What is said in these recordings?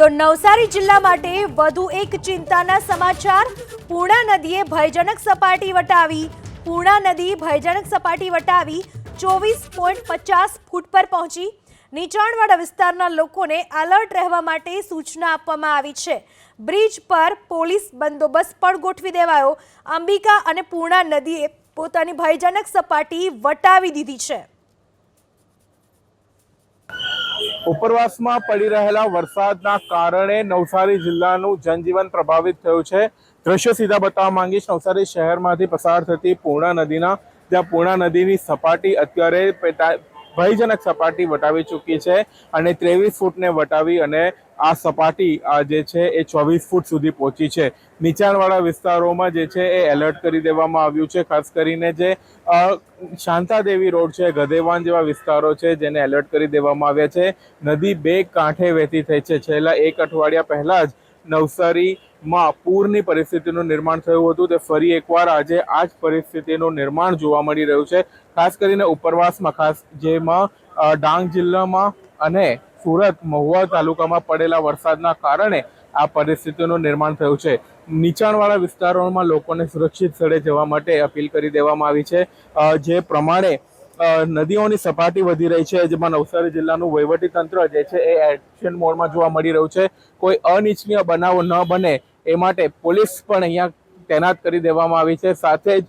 તો નવસારી જિલ્લા માટે વધુ એક ચિંતાના સમાચાર। પૂર્ણા નદીએ ભયજનક સપાટી વટાવી। પૂર્ણા નદી ભયજનક સપાટી વટાવી 24.50 ફૂટ પર પહોંચી। નીચાણવાળા વિસ્તારના લોકોને એલર્ટ રહેવા માટે સૂચના આપવામાં આવી છે। બ્રિજ પર પોલીસ બંદોબસ્ત પણ ગોઠવી દેવાયો। અંબિકા અને પૂર્ણા નદીએ પોતાની ભયજનક સપાટી વટાવી દીધી છે। ઉપરવાસમાં પડી રહેલા વરસાદના કારણે નવસારી જિલ્લાનું જનજીવન પ્રભાવિત થયું છે। દ્રશ્યો સીધા બતાવવા માંગીશ નવસારી શહેરમાંથી પસાર થતી પૂર્ણા નદીના, જ્યાં પૂર્ણા નદીની સપાટી અત્યારે ભયજનક સપાટી વટાવી ચૂકી છે અને 23 ફૂટને વટાવી અને આ સપાટી જે છે એ 24 ફૂટ સુધી પહોંચી છે। નીચાણવાળા વિસ્તારોમાં જે છે એ એલર્ટ કરી દેવામાં આવ્યું છે। ખાસ કરીને જે શાંતાદેવી રોડ છે, ગધેવાન જેવા વિસ્તારો છે જેને એલર્ટ કરી દેવામાં આવ્યા છે। નદી બે કાંઠે વહેતી થઈ છે। છેલ્લા એક અઠવાડિયા પહેલા જ નવસારીમાં પૂરની પરિસ્થિતિનું નિર્માણ થયું હતું, તે ફરી એકવાર આજે આ જ પરિસ્થિતિનું નિર્માણ જોવા મળી રહ્યું છે। ખાસ કરીને ઉપરવાસમાં, ખાસ જેમાં ડાંગ જિલ્લામાં અને સુરત મહુવા તાલુકામાં પડેલા વરસાદના કારણે આ પરિસ્થિતિનું નિર્માણ થયું છે। નીચાણવાળા વિસ્તારોમાં લોકોને સુરક્ષિત સ્થળે જવા માટે અપીલ કરી દેવામાં આવી છે। જે પ્રમાણે નદીઓની સપાટી વધી રહી છે, જેમાં નવસારી જિલ્લાનું વહીવટીતંત્ર જે છે એ એક્શન મોડમાં જોવા મળી રહ્યું છે। કોઈ અનિચ્છનીય બનાવો ન બને એ માટે પોલીસ પણ અહીંયા તૈનાત કરી દેવામાં આવી છે। સાથે જ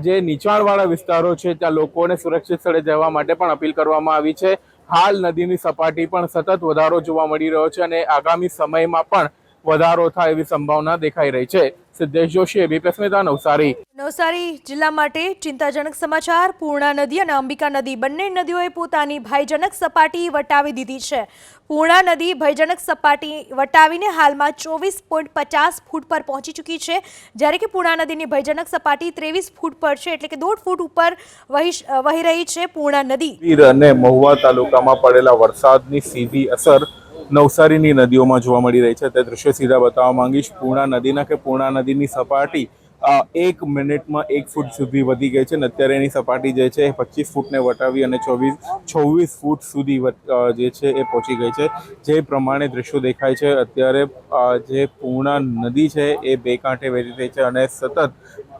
જે નીચાણવાળા વિસ્તારો છે ત્યાં લોકોને સુરક્ષિત સ્થળે જવા માટે પણ અપીલ કરવામાં આવી છે। હાલ નદીની સપાટી પણ સતત વધારો જોવા મળી રહ્યો છે અને આગામી સમયમાં પણ વધારો થાય એવી સંભાવના દેખાઈ રહી છે। સિદ્ધેશ જોશી, એબીપી અસ્મિતા, નવસારી। નવસારી જિલ્લા માટે ચિંતાજનક સમાચાર। પૂર્ણા નદી અને અંબિકા નદી બંને નદીઓએ પોતાની ભયજનક સપાટી વટાવી દીધી છે। પૂર્ણા નદી ભયજનક સપાટી વટાવીને હાલમાં 24.50 ફૂટ પર પહોંચી ચૂકી છે, જ્યારે કે પૂર્ણા નદીની ભયજનક સપાટી 23 ફૂટ પર છે, એટલે કે 1.5 ફૂટ ઉપર વહી રહી છે પૂર્ણા નદી। અને મહુવા તાલુકામાં પડેલા વરસાદની સીધી અસર નવસારીની નદીઓમાં જોવા મળી રહી છે। તે દ્રશ્યો સીધા બતાવવા માંગીશ પૂર્ણા નદીના કે પૂર્ણા નદીની સપાટી 1 મિનિટમાં 1 ફૂટ સુધી વધી ગઈ છે અને અત્યારે એની સપાટી જે છે 25 ફૂટને વટાવી અને 26 ફૂટ સુધી જે છે એ પહોંચી ગઈ છે। જે પ્રમાણે દ્રશ્યો દેખાય છે, અત્યારે જે પૂર્ણા નદી છે એ બે કાંઠે વહેતી થઈ છે અને સતત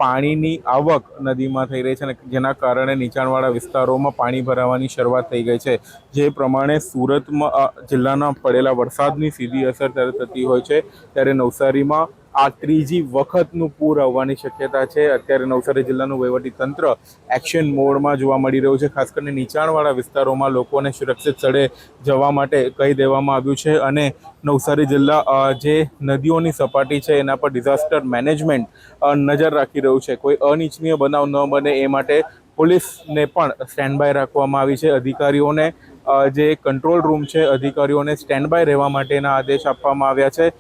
પાણીની આવક નદીમાં થઈ રહી છે અને જેના કારણે નીચાણવાળા વિસ્તારોમાં પાણી ભરાવાની શરૂઆત થઈ ગઈ છે। જે પ્રમાણે સુરતમાં જિલ્લાના પડેલા વરસાદની સીધી અસર ત્યારે થતી હોય છે, ત્યારે નવસારીમાં આ ત્રીજી વખતનું પૂર આવવાની શક્યતા છે। અત્યારે નવસારી જિલ્લાનું વહીવટીતંત્ર એક્શન મોડમાં જોવા મળી રહ્યું છે। ખાસ કરીને નીચાણવાળા વિસ્તારોમાં લોકોને સુરક્ષિત સ્થળે જવા માટે કહી દેવામાં આવ્યું છે અને નવસારી જિલ્લા જે નદીઓની સપાટી છે એના પર ડિઝાસ્ટર મેનેજમેન્ટ નજર રાખી રહ્યું છે। કોઈ અનિચ્છનીય બનાવ ન બને એ માટે પોલીસને પણ સ્ટેન્ડ બાય રાખવામાં આવી છે। અધિકારીઓને જે કંટ્રોલ રૂમ છે, અધિકારીઓને સ્ટેન્ડ બાય રહેવા માટેના આદેશ આપવામાં આવ્યા છે।